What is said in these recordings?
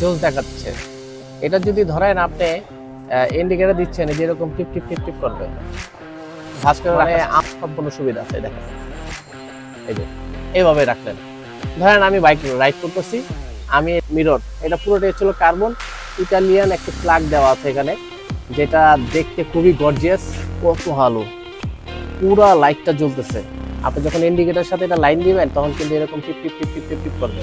জোস দেখাচ্ছে। এটা যদি ধরেন আপনি ইন্ডিকেটর দিচ্ছেন, যেরকম টিপ টিপ টিপ টিপ করবে, ভাঁজ করে মানে সম্পূর্ণ সুবিধা আছে। দেখেন এই যে এইভাবে রাখলেন। ধরেন আমি বাইক রাইড করতেছি, আমি মিরর, এটা পুরোটাই ছিল কার্বন ইটালিয়ান একটা প্লাগ দেওয়া আছে এখানে, যেটা দেখতে খুবই গর্জিয়াস। কত ভালো, পুরো লাইটটা জ্বলতেছে। আপনি যখন ইন্ডিকেটরের সাথে এটা লাইন দিবেন তখন কিন্তু এরকম টিপ টিপ টিপ টিপ টিপ টিপ করবে।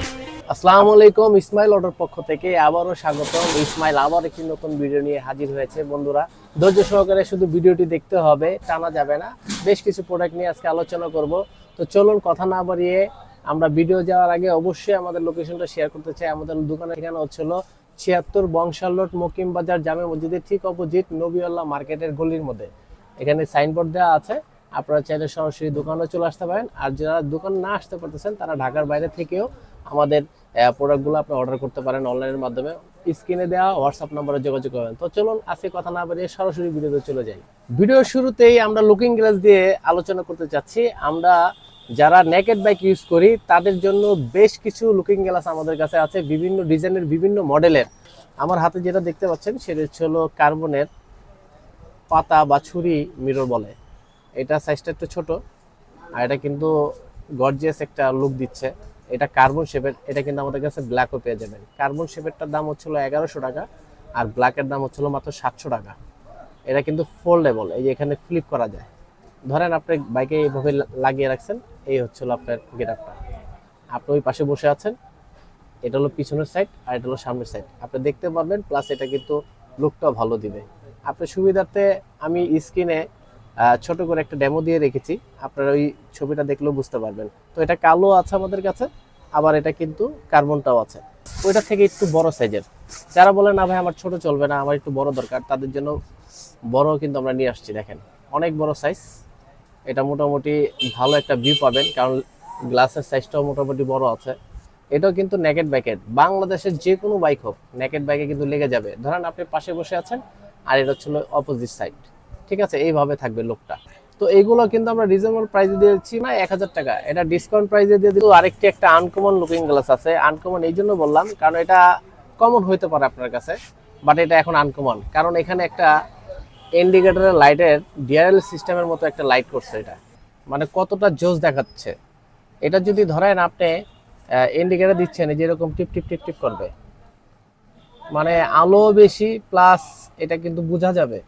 আসসালামু আলাইকুম, ইসমাইল অটোর পক্ষ থেকে আবারও স্বাগতম। ইসমাইল আবার একটি নতুন ভিডিও নিয়ে হাজির হয়েছে। বন্ধুরা ধৈর্য সহকারে শুধু ভিডিওটি দেখতে হবে, টানা যাবে না। বেশ কিছু প্রোডাক্ট নিয়ে আজকে আলোচনা করব। তো চলুন কথা না বাড়িয়ে আমরা ভিডিও যাওয়ার আগে অবশ্যই আমাদের লোকেশনটা শেয়ার করতে চাই। আমাদের দোকানের ঠিকানা হচ্ছিল 76 বংশাল রোড, মকিম বাজার, জামে মসজিদের ঠিক অপোজিট নবীউল্লাহ মার্কেটের গলির মধ্যে। এখানে সাইনবোর্ড দেওয়া আছে, আপনারা চাইলে সরাসরি দোকানে চলে আসতে পারেন। আর যারা দোকান না আসতে পারতেছেন তারা ঢাকার বাইরে থেকেও আমাদের প্রোডাক্টগুলো আপনি অর্ডার করতে পারেন অনলাইনের মাধ্যমে। স্ক্রিনে দেওয়া হোয়াটসঅ্যাপ নম্বরে যোগাযোগ করবেন। তো চলুন আজকে কথা না বাড়িয়ে সরাসরি ভিডিওতে চলে যাই। ভিডিওর শুরুতেই আমরা লুকিং গ্লাস দিয়ে আলোচনা করতে চাচ্ছি। আমরা যারা নেকেড বাইক ইউজ করি তাদের জন্য বেশ কিছু লুকিং গ্লাস আমাদের কাছে আছে, বিভিন্ন ডিজাইনের, বিভিন্ন মডেলের। আমার হাতে যেটা দেখতে পাচ্ছেন সেটা হলো কার্বনের পাতা বা ছুরি মিরর বলে। এটা সাইজটা একটু ছোট, আর এটা কিন্তু গর্জিয়াস একটা লুক দিচ্ছে। এটা কার্বন শেপের, এটা কিন্তু আমাদের কাছে ব্ল্যাকও পেয়ে যাবেন। কার্বন শেপেরটার দাম হচ্ছিল 1100 টাকা, আর ব্ল্যাকের দাম হচ্ছিল মাত্র 700 টাকা। এটা কিন্তু ফোল্ডেবল, এই যে এখানে ফ্লিপ করা যায়। ধরেন আপনি বাইকে এইভাবে লাগিয়ে রাখছেন, এই হচ্ছিল আপনার গেটআপটা। আপনি ওই পাশে বসে আছেন, এটা হলো পিছনের সাইড আর এটা হলো সামনের সাইড, আপনি দেখতে পারবেন। প্লাস এটা কিন্তু লুকটাও ভালো দিবে। আপনার সুবিধার্থে আমি স্ক্রিনে ছোট করে একটা ডেমো দিয়ে রেখেছি, আপনারা ওই ছবিটা দেখলেও বুঝতে পারবেন। তো এটা কালো আছে আমাদের কাছে, আবার এটা কিন্তু কার্বনটাও আছে। ওইটা থেকে একটু বড় সাইজের, যারা বলে না ভাই আমার ছোট চলবে না, আমার একটু বড় দরকার, তাদের জন্য বড় কিন্তু আমরা নিয়ে আসছি। দেখেন অনেক বড় সাইজ। এটা মোটামুটি ভালো একটা ভিউ পাবেন, কারণ গ্লাসের সাইজটাও মোটামুটি বড় আছে। এটাও কিন্তু নেকেড বাইকের, বাংলাদেশের যে কোনো বাইক হোক নেকেড বাইকে কিন্তু লেগে যাবে। ধরেন আপনি পাশে বসে আছেন আর এটা হচ্ছিল অপোজিট সাইড, ঠিক আছে, এইভাবে থাকবে লোকটা। তো এইগুলো কিন্তু আমরা রিজনেবল প্রাইসে দিয়েছি না 1000 টাকা, এটা ডিসকাউন্ট প্রাইসে দিয়ে দিল। আরেকটি একটা আনকমন লুকিং গ্লাস আছে। আনকমন এই জন্য বললাম কারণ এটা কমন হইতে পারে আপনার কাছে, বাট এটা এখন আনকমন, কারণ এখানে একটা ইন্ডিকেটরের লাইটের ডিআরএল সিস্টেমের মতো একটা লাইট করছে। এটা মানে কতটা জোস দেখাচ্ছে। এটা যদি ধরেন আপনি ইন্ডিকেটর দিচ্ছেন, যেরকম টিপ টিপ টিপ টিপ করবে, মানে আলো বেশি, প্লাস এটা কিন্তু বোঝা যাবে।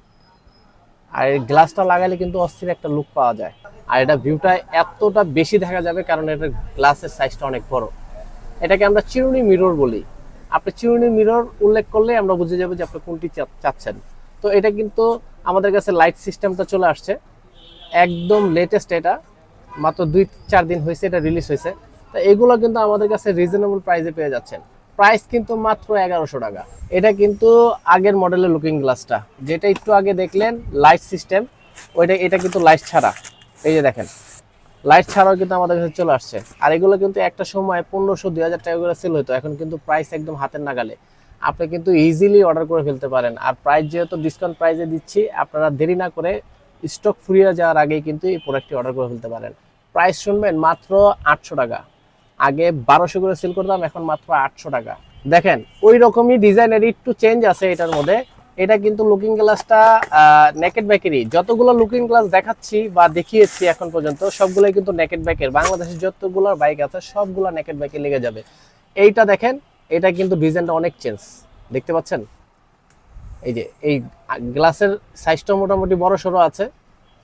আর এই গ্লাসটা লাগালে কিন্তু অস্থির একটা লুক পাওয়া যায়। আর এটা ভিউটা এতটা বেশি দেখা যাবে কারণ এটা গ্লাসের সাইজটা অনেক বড়। এটাকে আমরা চিরুনি মিরর বলি। আপনি চিরুনি মিরর উল্লেখ করলে আমরা বুঝে যাবো যে আপনি কোনটি চাচ্ছেন। তো এটা কিন্তু আমাদের কাছে লাইট সিস্টেমটা চলে আসছে, একদম লেটেস্ট। এটা মাত্র 2-4 দিন হয়েছে এটা রিলিজ হয়েছে। তো এগুলো কিন্তু আমাদের কাছে রিজনেবল প্রাইসে পেয়ে যাচ্ছেন। প্রাইস কিন্তু মাত্র 1100 টাকা। এটা কিন্তু আগের মডেলের লুকিং গ্লাসটা, যেটা একটু আগে দেখলেন লাইট সিস্টেম, এটা কিন্তু লাইট ছাড়া। এই যে দেখেন লাইট ছাড়াও কিন্তু আমাদের কাছে চলে আসছে। আর এগুলো কিন্তু একটা সময় 1500-2000 টাকা করে সেল হতো, এখন কিন্তু প্রাইস একদম হাতের নাগালে। আপনি কিন্তু ইজিলি অর্ডার করে ফেলতে পারেন। আর প্রাইস যেহেতু ডিসকাউন্ট প্রাইসে দিচ্ছি, আপনারা দেরি না করে স্টক ফুরিয়ে যাওয়ার আগেই কিন্তু এই প্রোডাক্টটি অর্ডার করে ফেলতে পারেন। প্রাইস শুনবেন মাত্র 800 টাকা। আগে 1200 করে সেল করতাম, এখন মাত্র 800 টাকা। দেখেন ওই রকমই ডিজাইনের একটু চেঞ্জ আছে এটার মধ্যে। এটা কিন্তু লুকিং গ্লাসটা নেকেড বাইকেরই। যতগুলো লুকিং গ্লাস দেখাচ্ছি বা দেখিয়েছি এখন পর্যন্ত সবগুলোই কিন্তু নেকেড বাইকের। বাংলাদেশের যতগুলো বাইক আছে সবগুলো নেকেড বাইকে লেগে যাবে। এইটা দেখেন, এটা কিন্তু ডিজাইনটা অনেক চেঞ্জ, দেখতে পাচ্ছেন। এই যে এই গ্লাসের সাইজটা মোটামুটি বড় সড়ো আছে,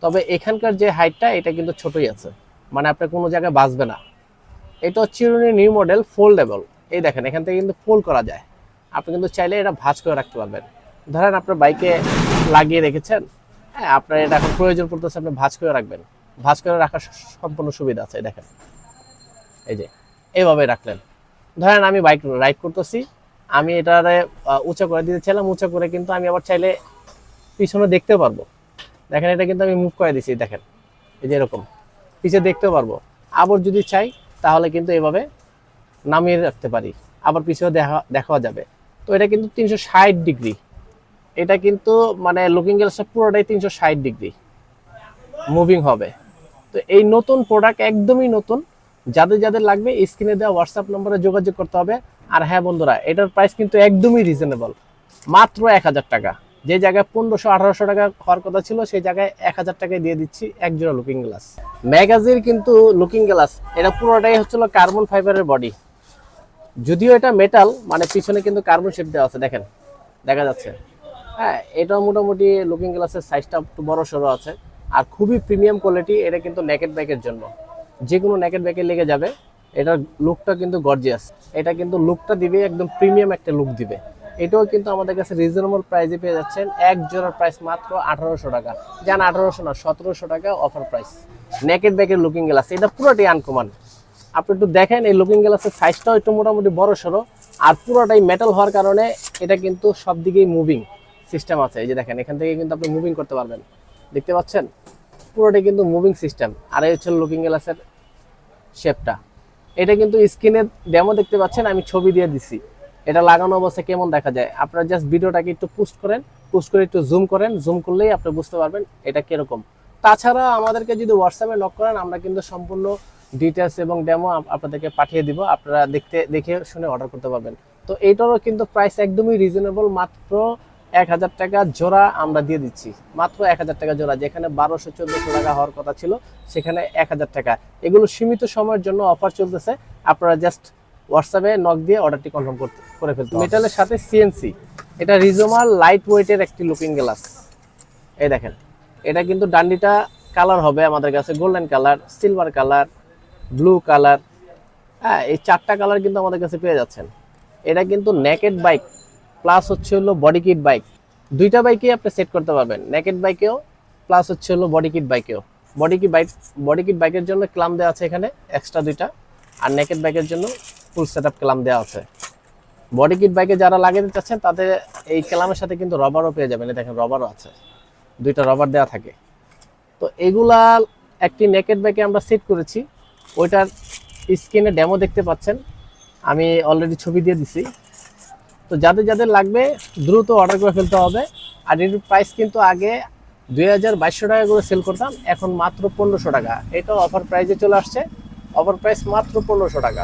তবে এখানকার যে হাইটটা এটা কিন্তু ছোটই আছে, মানে আপনার কোনো জায়গায় বাঁচবে না। এটা চিরুনি নিউ মডেল, ফোল্ডেবল। এই দেখেন এখান থেকে কিন্তু ফোল্ড করা যায়। আপনি কিন্তু চাইলে এটা ভাঁজ করে রাখতে পারবেন। ধরেন আপনার বাইকে লাগিয়ে রেখেছেন, হ্যাঁ, আপনার এটা এখন প্রয়োজন পড়তেছে, আপনি ভাঁজ করে রাখবেন। ভাঁজ করে রাখার সম্পূর্ণ সুবিধা আছে। দেখেন এই যে এইভাবে রাখলেন। ধরেন আমি বাইক রাইড করতেছি, আমি এটারে উঁচা করে দিতে চাইলাম, উঁচা করে কিন্তু আমি আবার চাইলে পিছনে দেখতে পারবো। দেখেন এটা কিন্তু আমি মুভ করে দিছি, দেখেন এই যে এরকম পিছিয়ে দেখতে পারবো। আবার যদি চাই তাহলে কিন্তু এভাবে নামিয়ে রাখতে পারি, আবার পিছিয়েও দেখাও যাবে। তো এটা কিন্তু 360 ডিগ্রি। এটা কিন্তু মানে লুকিং গ্লাসটা পুরোটাই 360 ডিগ্রি মুভিং হবে। তো এই নতুন প্রোডাক্ট, একদমই নতুন। যাদের যাদের লাগবে স্ক্রিনে দেওয়া হোয়াটসঅ্যাপ নম্বরে যোগাযোগ করতে হবে। আর হ্যাঁ বন্ধুরা, এটার প্রাইস কিন্তু একদমই রিজনেবল, মাত্র 1000 টাকা। যে জায়গায় 1500-1800 টাকা হওয়ার কথা ছিল, সেই জায়গায় 1000 টাকায় দিয়ে দিচ্ছি এক জোড়া লুকিং গ্লাস। ম্যাগাজির কিন্তু লুকিং গ্লাস, এটা পুরোটাই হচ্ছিল কার্বন ফাইবারের বডি, যদিও এটা মেটাল, মানে পিছনে কিন্তু কার্বন শেপ দেওয়া আছে, দেখেন দেখা যাচ্ছে। হ্যাঁ, এটাও মোটামুটি লুকিং গ্লাসের সাইজটা একটু বড় সড়ো আছে, আর খুবই প্রিমিয়াম কোয়ালিটি। এটা কিন্তু নেকেড বাইকের জন্য, যে কোনো নেকেড বাইকে লেগে যাবে। এটার লুকটা কিন্তু গর্জিয়াস, এটা কিন্তু লুকটা দিবে একদম প্রিমিয়াম একটা লুক দিবে। এটাও কিন্তু আমাদের কাছে রিজনেবল প্রাইসে পেয়ে যাচ্ছেন। এক জোড়ার প্রাইস মাত্র 1800 টাকা, জান 1800 না 1700 টাকা অফার প্রাইস। নেকেড বাইকের লুকিং গ্লাস, এটা পুরোটাই আনকমন। আপনি একটু দেখেন, এই লুকিং গ্লাসের সাইজটাও একটু মোটামুটি বড় সড়ো, আর পুরোটাই মেটাল হওয়ার কারণে এটা কিন্তু সব দিকেই মুভিং সিস্টেম আছে। এই যে দেখেন, এখান থেকে কিন্তু আপনি মুভিং করতে পারবেন, দেখতে পাচ্ছেন পুরোটাই কিন্তু মুভিং সিস্টেম। আর এই হচ্ছে লুকিং গ্লাসের শেপটা। এটা কিন্তু স্ক্রিনে ডেমো দেখতে পাচ্ছেন, আমি ছবি দিয়ে দিছি। এটা লাগানো অবস্থায় কেমন দেখা যায়, আপনারা জাস্ট ভিডিওটাকে একটু পোস্ট করেন, পোস্ট করে একটু জুম করেন, জুম করলেই আপনি বুঝতে পারবেন এটা কিরকম। তাছাড়া আমাদেরকে যদি হোয়াটসঅ্যাপে নক করেন, আমরা কিন্তু সম্পূর্ণ ডিটেলস এবং ডেমো আপনাদেরকে পাঠিয়ে দিব, আপনারা দেখে শুনে অর্ডার করতে পারবেন। তো এইটারও কিন্তু প্রাইস একদমই রিজনেবল, মাত্র 1000 টাকা জোড়া আমরা দিয়ে দিচ্ছি, মাত্র 1000 টাকা জোড়া। যেখানে 1200-1400 টাকা হওয়ার কথা ছিল, সেখানে 1000 টাকা। এগুলো সীমিত সময়ের জন্য অফার চলতেছে, আপনারা জাস্ট হোয়াটসঅ্যাপে নক দিয়ে অর্ডারটি কনফার্ম করে ফেলতে হবে। মেটালের সাথে সিএনসি, এটা রিজোমার লাইট ওয়েটের একটি লুকিং গ্লাস। এই দেখেন, এটা কিন্তু ডান্ডিটা কালার হবে আমাদের কাছে golden colour, silver colour, blue colour. হ্যাঁ, এই 4টা কালার কিন্তু আমাদের কাছে পেয়ে যাচ্ছেন। এটা কিন্তু নেকেড বাইক প্লাস হচ্ছে হলো বডি কিট বাইক, দুইটা বাইকেই আপনি সেট করতে পারবেন, নেকেড বাইকেও প্লাস হচ্ছে হলো বডি কিট বাইকেও। বডি কিট বাইকের জন্য ক্লাম দেওয়া আছে এখানে এক্সট্রা দুইটা, আর নেকেড বাইকের জন্য ফুল সেটআপ ক্লাম দেওয়া আছে। বডি কিট বাইকে যারা লাগাতে চাচ্ছেন, তাদের এই ক্লামের সাথে কিন্তু রবারও পেয়ে যাবেন। দেখেন, রবারও আছে, দুইটা রবার দেওয়া থাকে। তো এগুলা একটি নেকেড বাইকে আমরা সেট করেছি, ওইটার স্ক্রিনে ডেমো দেখতে পাচ্ছেন, আমি অলরেডি ছবি দিয়ে দিছি। তো যাদের লাগবে দ্রুত অর্ডার করে ফেলতে হবে। আর এর প্রাইস কিন্তু আগে 2200 টাকা করে সেল করতাম, এখন মাত্র 1500 টাকা। এটাও অফার প্রাইসে চলে আসছে, অফার প্রাইস মাত্র 1500 টাকা।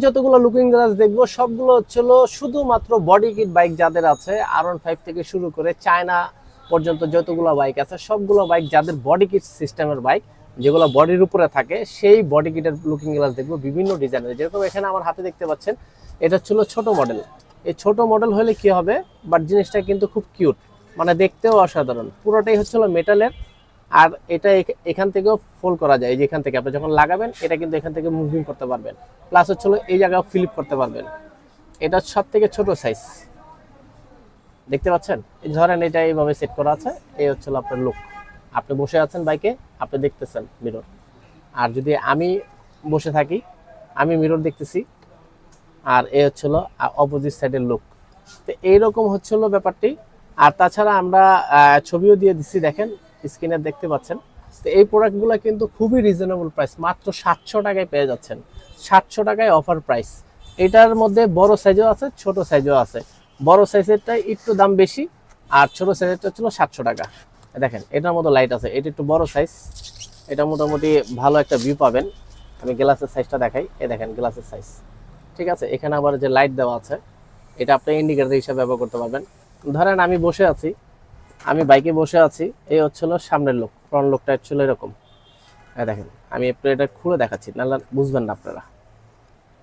যতগুলো লুকিং গ্লাস দেখবো, সবগুলো হচ্ছিল শুধুমাত্র বডি কিট বাইক যাদের আছে, R15 থেকে শুরু করে চায়না পর্যন্ত যতগুলো বাইক আছে, সবগুলো বাইক যাদের বডি কিট সিস্টেমের বাইক, যেগুলো বডির উপরে থাকে, সেই বডি কিটের লুকিং গ্লাস দেখবো বিভিন্ন ডিজাইনের। যেরকম এখানে আমার হাতে দেখতে পাচ্ছেন, এটা ছিল ছোট মডেল। এই ছোট মডেল হলে কি হবে, বাট জিনিসটা কিন্তু খুব কিউট, মানে দেখতেও অসাধারণ। পুরোটাই হচ্ছিল মেটালের, আর এটা এখান থেকেও ফোল্ড করা যায়। এই যে এখান থেকে আপনি যখন লাগাবেন, এটা কিন্তু এখান থেকে মুভিং করতে পারবেন, প্লাস হচ্ছিল এই জায়গায় ফ্লিপ করতে পারবেন। এটা সব থেকে ছোট সাইজ, দেখতে পাচ্ছেন। এই ধরেন এটা এইভাবে সেট করা আছে, এই হচ্ছিল আপনার লুক। আপনি বসে আছেন বাইকে, আপনি দেখতেছেন মিরর, আর যদি আমি বসে থাকি, আমি মিরর দেখতেছি, আর এই হচ্ছিল অপোজিট সাইডের লুক। তো এইরকম হচ্ছিল ব্যাপারটি। আর তাছাড়া আমরা ছবিও দিয়ে দিচ্ছি, দেখেন স্ক্রিনে দেখতে পাচ্ছেন। তো এই প্রোডাক্টগুলো কিন্তু খুবই রিজনেবল প্রাইস, মাত্র 700 টাকায় পেয়ে যাচ্ছেন, 700 টাকায় অফার প্রাইস। এটার মধ্যে বড় সাইজও আছে, ছোট সাইজও আছে। বড় সাইজেরটা একটু দাম বেশি, আর ছোট সাইজেরটা ছিল 700 টাকা। দেখেন, এটার মতো লাইট আছে, এটা একটু বড় সাইজ, এটা মোটামুটি ভালো একটা ভিউ পাবেন। আমি গ্লাসের সাইজটা দেখাই, এই দেখেন গ্লাসের সাইজ, ঠিক আছে। এখানে আবার যে লাইট দেওয়া আছে, এটা আপনি ইন্ডিকেটর হিসাবে ব্যবহার করতে পারবেন। ধরেন আমি বসে আছি, আমি বাইকে বসে আছি, এই হচ্ছিল সামনের লুক, ফ্রন্ট লুকটা হচ্ছিল এরকম। দেখেন, আমি একটু এটা খুলে দেখাচ্ছি, নাহলে বুঝবেন না আপনারা।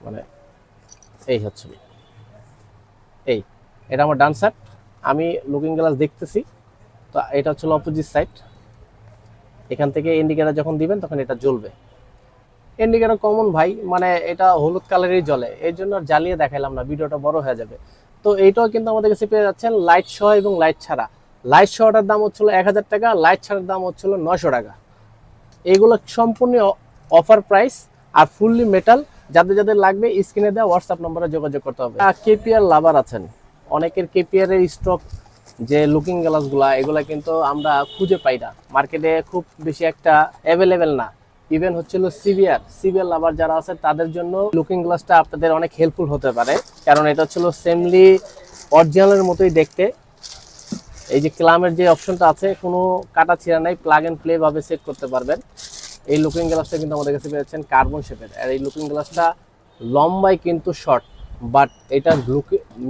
মানে এই হচ্ছিল, এটা আমার ডান সাইড, আমি লুকিং গ্লাস দেখতেছি। তো এটা হচ্ছিল অপোজিট সাইড। এখান থেকে ইন্ডিকেটর যখন দিবেন, তখন এটা জ্বলবে। ইন্ডিকেটর কমন ভাই, মানে এটা হলুদ কালারেরই জ্বলে, এই জন্য আর জ্বালিয়ে দেখাইলাম না, ভিডিওটা বড় হয়ে যাবে। তো এইটাও কিন্তু আমাদের কাছে পেয়ে যাচ্ছেন লাইট সহ এবং লাইট ছাড়া। লাইট সহটার দাম হচ্ছিল 1000 টাকা, লাইট ছাড়ার দাম হচ্ছিল 900 টাকা। এইগুলো সম্পূর্ণ অফার প্রাইস, আর ফুললি মেটাল। যাদের লাগবে স্ক্রিনে দেওয়া হোয়াটসঅ্যাপ নম্বরে যোগাযোগ করতে হবে। কেপিআর লাভার আছেন, অনেকের কেপিআর এর স্টক যে লুকিং গ্লাসগুলা, এগুলা কিন্তু আমরা খুঁজে পাই না মার্কেটে, খুব বেশি একটা অ্যাভেলেবেল না। ইভেন হচ্ছিল সিভিআর লাভার যারা আছে, তাদের জন্য লুকিং গ্লাসটা আপনাদের অনেক হেল্পফুল হতে পারে, কারণ এটা হচ্ছিল সেমলি অরিজিনালের মতোই দেখতে। এই যে ক্লামের যে অপশনটা আছে, কোনো কাটা ছিঁড়া নাই, প্লাগ এন্ড প্লে ভাবে সেট করতে পারবেন। এই লুকিং গ্লাসটা কিন্তু আমাদের কাছে পেয়েছেন কার্বন শেপের, আর এই লুকিং গ্লাসটা লম্বায় কিন্তু শর্ট, বাট এটার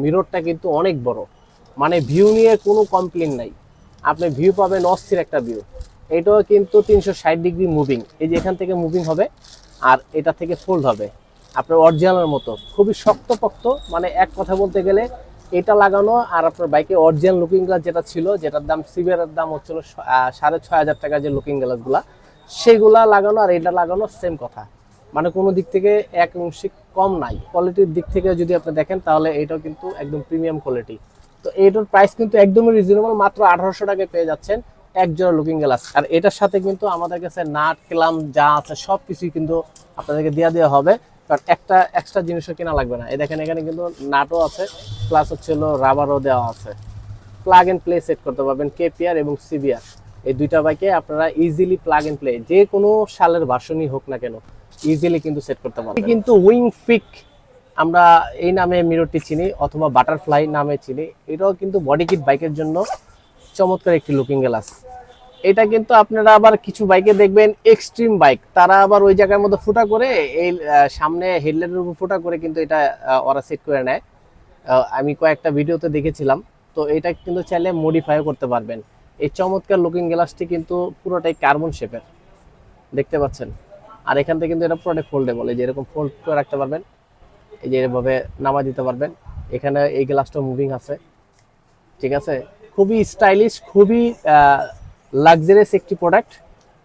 মিররটা কিন্তু অনেক বড়, মানে ভিউ নিয়ে কোনো কমপ্লেন নাই, আপনি ভিউ পাবেন অস্থির একটা ভিউ। এটাও কিন্তু 360 ডিগ্রি মুভিং, এই যে এখান থেকে মুভিং হবে আর এটা থেকে ফোল্ড হবে আপনার অরিজিনালের মতো, খুবই শক্তপোক্ত। মানে এক কথা বলতে গেলে এটা লাগানো আর আপনার বাইকে অরিজিনাল লুকিং গ্লাস যেটা ছিল, যেটার দাম সিবিআরের দাম হচ্ছিল 6,500 টাকা, যে লুকিং গ্লাসগুলা সেগুলা লাগানো আর এটা লাগানো সেম কথা, মানে কোনো দিক থেকে এক অংশিক কম নাই। কোয়ালিটির দিক থেকে যদি আপনি দেখেন তাহলে এটাও কিন্তু একদম প্রিমিয়াম কোয়ালিটি। তো এটার প্রাইস কিন্তু একদমই রিজনেবল, মাত্র 1800 টাকায় পেয়ে যাচ্ছেন এক জোড়া লুকিং গ্লাস। আর এটার সাথে কিন্তু আমাদের কাছে নাট ক্লাম যা আছে সব কিছুই কিন্তু আপনাদেরকে দেওয়া হবে, কারণ একটা এক্সট্রা জিনিসও কেনা লাগবে না। এই দেখেন এখানে কিন্তু নাটও আছে, প্লাস হচ্ছে রাবারও দেওয়া আছে। প্লাগ এন্ড প্লে সেট করতে পারবেন কেপিআর এবং সিবিআর, এই দুইটা বাইকে আপনারা ইজিলি প্লাগ এন্ড প্লে যে কোনো সালের ভার্সনই হোক না কেন ইজিলি কিন্তু সেট করতে পারবেন। কিন্তু উইং ফিক আমরা এই নামে মিররটি চিনি, অথবা বাটারফ্লাই নামে চিনি, এটাও কিন্তু বডি কিট বাইকের জন্য চমৎকার একটি লুকিং গ্লাস। এটা কিন্তু আপনারা আবার কিছু বাইকে দেখবেন এক্সট্রিম বাইক, তারা আবার ওই জায়গার মধ্যে ফুটা করে এই সামনে হেডলাইটের উপর ফুটা করে কিন্তু এটা ওরা সেট করে নেয়। আমি কয়েকটা ভিডিওতে দেখেছিলাম। তো এটা কিন্তু চাইলে মডিফাইও করতে পারবেন। এই চমৎকার লুকিং গ্লাসটি কিন্তু পুরোটাই কার্বন শেপের, দেখতে পাচ্ছেন। আর এখান থেকে কিন্তু এটা পুরোটাই ফোল্ডেবল, এই যে এরকম ফোল্ড করে রাখতে পারবেন, এই যে এভাবে নামা দিতে পারবেন। এখানে এই গ্লাসটা মুভিং আছে, ঠিক আছে। খুবই স্টাইলিশ, খুবই লাক্সারিয়াস একটি প্রোডাক্ট।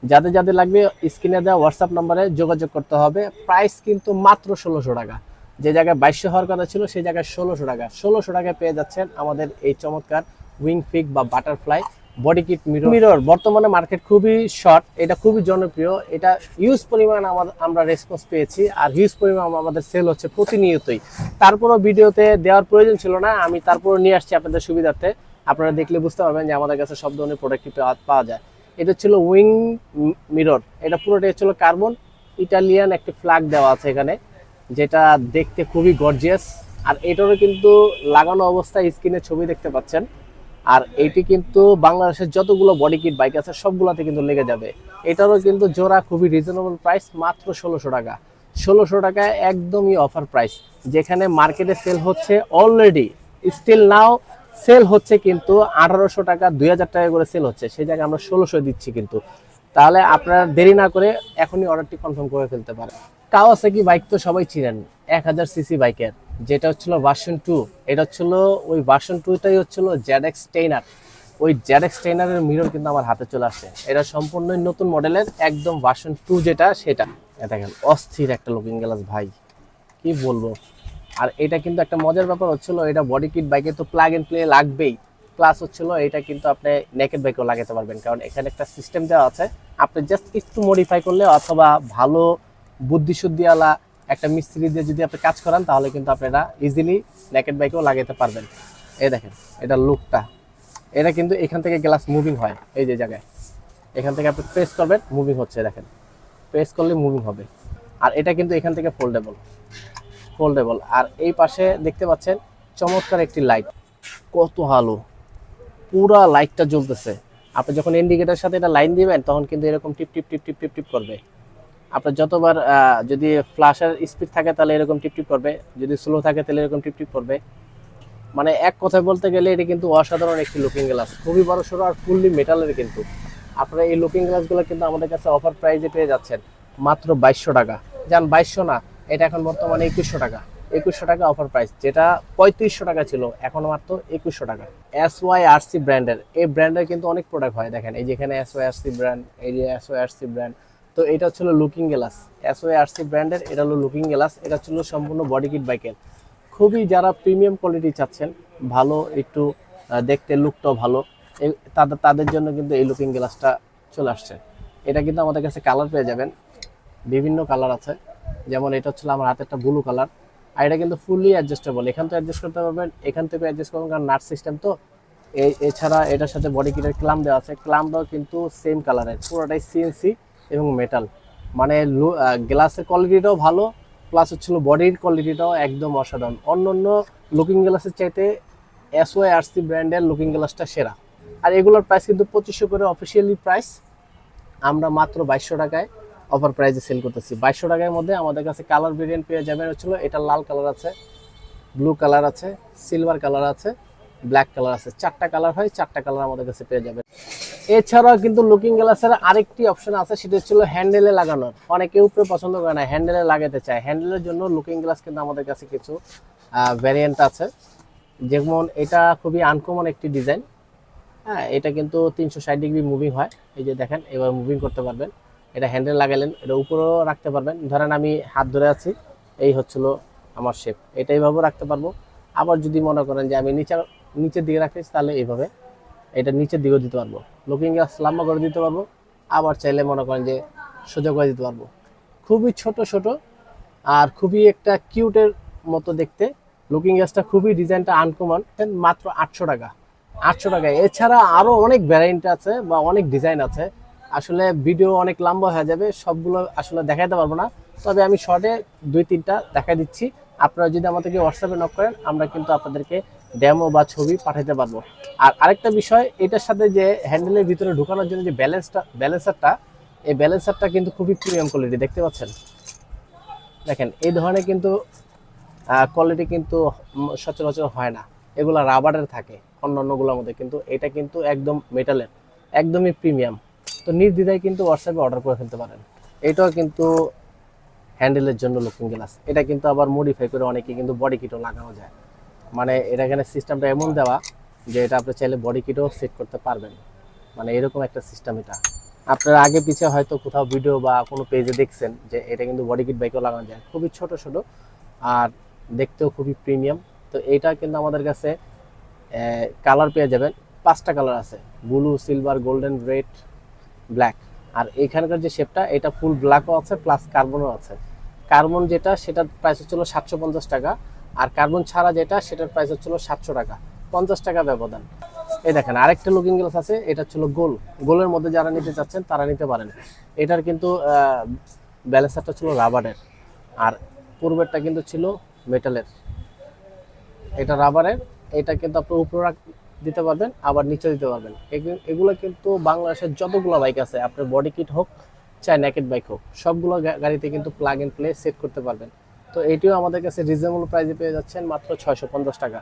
যাদের যাদের লাগবে স্ক্রিনে দেওয়া হোয়াটসঅ্যাপ নাম্বারে যোগাযোগ করতে হবে। প্রাইস কিন্তু মাত্র 1600 টাকা, যে জায়গায় 2200 হওয়ার কথা ছিল সেই জায়গায় 1600 টাকা। 1600 টাকায় পেয়ে যাচ্ছেন আমাদের এই চমৎকার উইং ফিক বা বাটারফ্লাই বডি কিট মিরর। বর্তমানে মার্কেট খুবই শর্ট, এটা খুবই জনপ্রিয়, এটা হিউজ পরিমাণ আমরা রেসপন্স পেয়েছি, আর হিউজ পরিমাণ আমাদের সেল হচ্ছে প্রতিনিয়তই। তারপরও ভিডিওতে দেওয়ার প্রয়োজন ছিল না, আমি তারপরও নিয়ে আসছি আপনাদের সুবিধার্থে। আপনারা দেখলে বুঝতে পারবেন যে আমাদের কাছে সব ধরনের প্রোডাক্টই পাওয়া যায়। এটা ছিল উইং মিরর, এটা পুরোটাই ছিল কার্বন, ইটালিয়ান একটি ফ্ল্যাগ দেওয়া আছে এখানে, যেটা দেখতে খুবই গর্জিয়াস। আর এটারও কিন্তু লাগানো অবস্থায় স্ক্রিনে ছবি দেখতে পাচ্ছেন। আর এটি কিন্তু বাংলাদেশের যতগুলো বডি কিট বাইক আছে সবগুলোতে কিন্তু লেগে যাবে। এটারও কিন্তু জোড়া খুবই রিজনেবল প্রাইস, মাত্র 1600 টাকা। 1600 টাকায় একদমই অফার প্রাইস, যেখানে মার্কেটে সেল হচ্ছে অলরেডি স্টিল নাও সেল হচ্ছে কিন্তু 1800 টাকা 2000 টাকা করে সেল হচ্ছে, সেই জায়গায় আমরা 1600 দিচ্ছি কিন্তু। তাহলে আপনারা দেরি না করে এখনই অর্ডারটি কনফার্ম করে ফেলতে পারেন। কাওয়াসাকি বাইক তো সবাই চিনেন, 1000 সিসি বাইকের, যেটা হচ্ছিল ভার্সন 2। এটা হচ্ছিল ওই ভার্সন 2টাই হচ্ছিল ZX টেইনার। ওই ZX টেইনারের মিরর কিন্তু আমার হাতে চলে আসছে। এটা সম্পূর্ণ নতুন মডেলের, একদম ভার্সন 2 যেটা সেটা। দেখেন অস্থির একটা লুকিং গ্লাস ভাই, কি বলবো। আর এটা কিন্তু একটা মজার ব্যাপার হচ্ছিল, এটা বডি কিট বাইকে তো প্লাগ এন্ড প্লে লাগবেই, প্লাস হচ্ছিল এটা কিন্তু আপনি নেকেড বাইকেও লাগাতে পারবেন, কারণ এখানে একটা সিস্টেম দেওয়া আছে। আপনি জাস্ট একটু মডিফাই করলে অথবা ভালো বুদ্ধিশুদ্ধিওয়ালা একটা মিস্ত্রি দিয়ে যদি আপনি কাজ করান তাহলে কিন্তু আপনারা ইজিলি নেকেড বাইকেও লাগাতে পারবেন। এই দেখেন এটা লুকটা, এটা কিন্তু এখান থেকে গ্লাস মুভিং হয়, এই যে জায়গায় এখান থেকে আপনি প্রেস করবেন মুভিং হচ্ছে, দেখেন প্রেস করলে মুভিং হবে। আর এটা কিন্তু এখান থেকে ফোল্ডেবল। আর এই পাশে দেখতে পাচ্ছেন চমৎকার একটি লাইট, কত আলো, পুরা লাইটটা জ্বলতেছে। আপনি যখন ইন্ডিকেটরের সাথে এটা লাইন দিবেন তখন কিন্তু এরকম টিপ টিপ টিপ টিপ টিপ টিপ করবে। আপনার যতবার যদি ফ্ল্যাশের স্পিড থাকে তাহলে এরকম টিপ টিপ করবে, যদি স্লো থাকে তাহলে এরকম টিপ টিপ করবে। মানে এক কথায় বলতে গেলে এটা কিন্তু অসাধারণ একটি লুকিং গ্লাস, খুবই বড় সড়ো আর ফুললি মেটালের। কিন্তু আপনারা এই লুকিং গ্লাসগুলো কিন্তু আমাদের কাছে অফার প্রাইসে পেয়ে যাচ্ছেন মাত্র 2200 টাকা। যান 2200 না, এটা এখন বর্তমানে 2100 টাকা। 2100 টাকা অফার প্রাইস, যেটা 3500 টাকা ছিল এখন মাত্র 2100 টাকা। SYRC ব্র্যান্ডের, এই ব্র্যান্ডের কিন্তু অনেক প্রোডাক্ট হয়, দেখেন এই যেখানে SYRC ব্র্যান্ড, এই যে SYRC ব্র্যান্ড। তো এটা হচ্ছিল লুকিং গ্লাস, SYRC ব্র্যান্ডের, এটা হলো লুকিং গ্লাস। এটা ছিল সম্পূর্ণ বডি কিট বাইকের। খুবই যারা প্রিমিয়াম কোয়ালিটি চাচ্ছেন, ভালো একটু দেখতে লুকটাও ভালো, তাদের জন্য কিন্তু এই লুকিং গ্লাসটা চলে আসছে। এটা কিন্তু আমাদের কাছে কালার পেয়ে যাবেন, বিভিন্ন কালার আছে। যেমন এটা হচ্ছিল আমার হাতে একটা ব্লু কালার। আর এটা কিন্তু ফুললি অ্যাডজাস্টেবল, এখান থেকে অ্যাডজাস্ট করতে পারবেন, এখান থেকে অ্যাডজাস্ট করবেন, কারণ নাট সিস্টেম তো। এছাড়া এটার সাথে বডি কিটের ক্লাম দেওয়া আছে, ক্লামটাও কিন্তু সেম কালারের, পুরোটাই সিএনসি এবং মেটাল। মানে গ্লাসের কোয়ালিটিটাও ভালো, প্লাস হচ্ছিল বডির কোয়ালিটিটাও একদম অসাধারণ। অন্য লুকিং গ্লাসের চাইতে SYRC ব্র্যান্ডের লুকিং গ্লাসটা সেরা। আর এগুলোর প্রাইস কিন্তু 2500 করে অফিসিয়ালি প্রাইস, আমরা মাত্র 2200 টাকায় অফার প্রাইসে সেল করতেছি। 2200 টাকার মধ্যে আমাদের কাছে কালার ভেরিয়েন্ট পেয়ে যাবেন। হচ্ছিল এটা লাল কালার আছে, ব্লু কালার আছে, সিলভার কালার আছে, ব্ল্যাক কালার আছে। 4টা কালার হয়, 4টা কালার আমাদের কাছে পেয়ে যাবেন। এছাড়াও কিন্তু লুকিং গ্লাসের আরেকটি অপশন আছে, সেটা হচ্ছিল হ্যান্ডেলে লাগানোর। অনেকে উপরে পছন্দ করে না, হ্যান্ডেলে লাগাতে চায়। হ্যান্ডেলের জন্য লুকিং গ্লাস কিন্তু আমাদের কাছে কিছু ভ্যারিয়েন্ট আছে। যেমন এটা খুবই আনকমন একটি ডিজাইন। হ্যাঁ, এটা কিন্তু 360 ডিগ্রি মুভিং হয়। এই যে দেখেন, এবার মুভিং করতে পারবেন। এটা হ্যান্ডেল লাগালেন, এটা উপরেও রাখতে পারবেন। ধরেন আমি হাত ধরে আছি, এই হচ্ছিল আমার শেপ, এটা এইভাবেও রাখতে পারবো। আবার যদি মনে করেন যে আমি নিচের দিকে রাখতেছি, তাহলে এইভাবে এটা নিচের দিকেও দিতে পারবো। লুকিং গ্লাস লম্বা করে দিতে পারবো, আবার চাইলে মনে করেন যে সোজা করে দিতে পারবো। খুবই ছোট ছোট আর খুবই একটা কিউটের মতো দেখতে। লুকিং গ্লাসটা খুবই ডিজাইনটা আনকমন, মাত্র 800 টাকা। 800 টাকা। এছাড়া আরও অনেক ভ্যারাইটি আছে বা অনেক ডিজাইন আছে। আসলে ভিডিও অনেক লম্বা হয়ে যাবে, সবগুলো আসলে দেখাইতে পারবো না। তবে আমি শর্টে 2-3টা দেখাই দিচ্ছি। আপনারা যদি আমাদেরকে হোয়াটসঅ্যাপে নক করেন, আমরা কিন্তু আপনাদেরকে ডেমো বা ছবি পাঠাতে পারবো। আর আরেকটা বিষয়, এটার সাথে যে হ্যান্ডেলের ভিতরে ঢোকানোর জন্য যে ব্যালেন্সারটা, এই ব্যালেন্সারটা কিন্তু খুবই প্রিমিয়াম কোয়ালিটি, দেখতে পাচ্ছেন। দেখেন, এই ধরনের কিন্তু কোয়ালিটি কিন্তু সচরাচর হয় না। এগুলা রাবারের থাকে অন্যান্যগুলোর মধ্যে, কিন্তু এটা কিন্তু একদম মেটালের, একদমই প্রিমিয়াম। তো নির্দ্বিধায় কিন্তু হোয়াটসঅ্যাপে অর্ডার করে ফেলতে পারেন। এটাও কিন্তু হ্যান্ডেলের জন্য লুকিং গ্লাস। এটা কিন্তু আবার মডিফাই করে অনেকে কিন্তু বডি কিটও লাগানো যায়। মানে এটা এখানে সিস্টেমটা এমন দেওয়া যে এটা আপনি চাইলে বডি কিটও সেট করতে পারবেন। মানে এরকম একটা সিস্টেম এটা। আপনারা আগে পিছে হয়তো কোথাও ভিডিও বা কোনো পেজে দেখছেন যে এটা কিন্তু বডি কিট বাইকেও লাগানো যায়। খুবই ছোট ছোট আর দেখতেও খুবই প্রিমিয়াম। তো এইটা কিন্তু আমাদের কাছে কালার পেয়ে যাবেন। 5টা কালার আছে, blue, silver, golden, red, black. আর এখানকার যে শেপটা, এটা ফুল ব্ল্যাকও আছে প্লাস কার্বনও আছে। কার্বন যেটা, সেটার প্রাইস হচ্ছিল 750 টাকা। আর কার্বন ছাড়া যেটা, সেটার প্রাইস হচ্ছিল 700 টাকা। 50 টাকা ব্যবধান। এই দেখেন, আরেকটা লুকিং গ্লাস আছে, এটা হচ্ছিল গোলের মধ্যে যারা নিতে চাচ্ছেন তারা নিতে পারেন। এটার কিন্তু ব্যালেন্সারটা ছিল রাবারের, আর পূর্বেরটা কিন্তু ছিল মেটালের। এটা রাবারের, এটা কিন্তু আপনি উপরে দিতে পারবেন, আবার নিচে দিতে পারবেন। এগুলো কিন্তু বাংলাদেশের যতগুলো বাইক আছে, আপনার বডি কিট হোক চাই নেকেড বাইক হোক, সবগুলো গাড়িতে কিন্তু প্লাগ এন্ড প্লে সেট করতে পারবেন। তো এটিও আমাদের কাছে রিজনেবল প্রাইসে পেয়ে যাচ্ছেন, মাত্র 650 টাকা।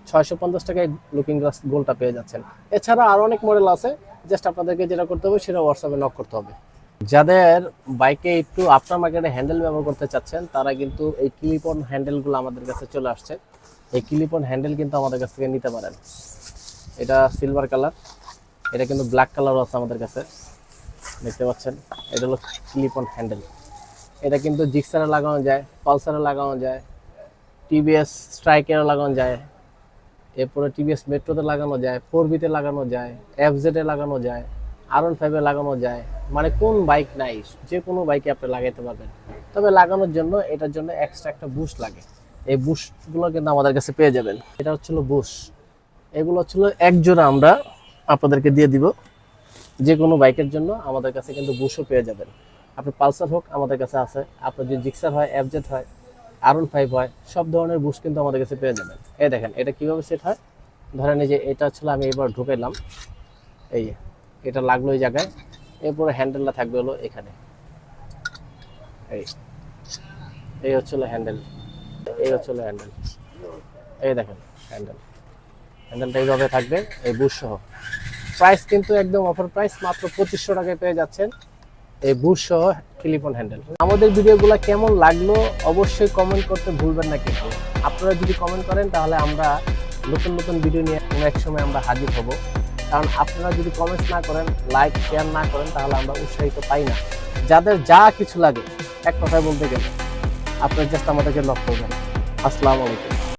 650 টাকায় লুকিং গ্লাস গোলটা পেয়ে যাচ্ছেন। এছাড়া আরও অনেক মডেল আছে, জাস্ট আপনাদেরকে যেটা করতে হবে সেটা হোয়াটসঅ্যাপে নক করতে হবে। যাদের বাইকে একটু আফটার মার্কেটে হ্যান্ডেল ব্যবহার করতে চাচ্ছেন, তারা কিন্তু এই ক্লিপ অন হ্যান্ডেলগুলো আমাদের কাছে চলে আসছে। এই ক্লিপ অন হ্যান্ডেল কিন্তু আমাদের কাছ থেকে নিতে পারেন। এটা সিলভার কালার, এটা কিন্তু ব্ল্যাক কালারও আছে আমাদের কাছে, দেখতে পাচ্ছেন। এটা হলো ক্লিপ অন হ্যান্ডেল। এটা কিন্তু জিক্সারে লাগানো যায়, পালসারে লাগানো যায়, টিভিএস স্ট্রাইকেরও লাগানো যায়, এরপরে টিভিএস মেট্রোতে লাগানো যায়, 4বিতে লাগানো যায়, এফজেডে লাগানো যায়, R15-এ লাগানো যায়। মানে কোন বাইক নাই, যে কোনো বাইকে আপনি লাগাইতে পারবেন। তবে লাগানোর জন্য এটার জন্য এক্সট্রা একটা বুশ লাগে। এই বুশগুলো কিন্তু আমাদের কাছে পেয়ে যাবেন। এটা হচ্ছিল বুশ, এগুলো হচ্ছিল এক জোড়া আমরা আপনাদেরকে দিয়ে দিব। যে কোনো বাইকের জন্য আমাদের কাছে কিন্তু বুশও পেয়ে যাবেন। আপনি পালসার হোক আমাদের কাছে আছে, আপনার যদি জিক্সার হয়, এফজেড হয়, R15 হয়, সব ধরনের বুশ কিন্তু আমাদের কাছে পেয়ে যাবেন। এই দেখেন, এটা কিভাবে সেট হয়। ধরেন এই যে এটা ছিল, আমি এবার ঢুকাইলাম, এই এটা লাগলো এই জায়গায়, এরপরে হ্যান্ডেলটা থাকবে হলো এখানে। এই হচ্ছিল হ্যান্ডেল, এই হচ্ছিল হ্যান্ডেল। এই দেখেন হ্যান্ডেলটা এইভাবে থাকবে, এই বুশ সহ। প্রাইস কিন্তু একদম অফার প্রাইস, মাত্র 2500 টাকায় পেয়ে যাচ্ছেন এই বুশ সহ ক্লিপ অন হ্যান্ডেল। আমাদের ভিডিওগুলো কেমন লাগলো অবশ্যই কমেন্ট করতে ভুলবেন না। কিন্তু আপনারা যদি কমেন্ট করেন, তাহলে আমরা নতুন নতুন ভিডিও নিয়ে কোনো এক সময় আমরা হাজির হব। কারণ আপনারা যদি কমেন্টস না করেন, লাইক শেয়ার না করেন, তাহলে আমরা উৎসাহিত পাই না। যাদের যা কিছু লাগে, এক কথায় বলতে গেলে আপনারা জাস্ট আমাদেরকে নক করবেন। আসসালামু আলাইকুম।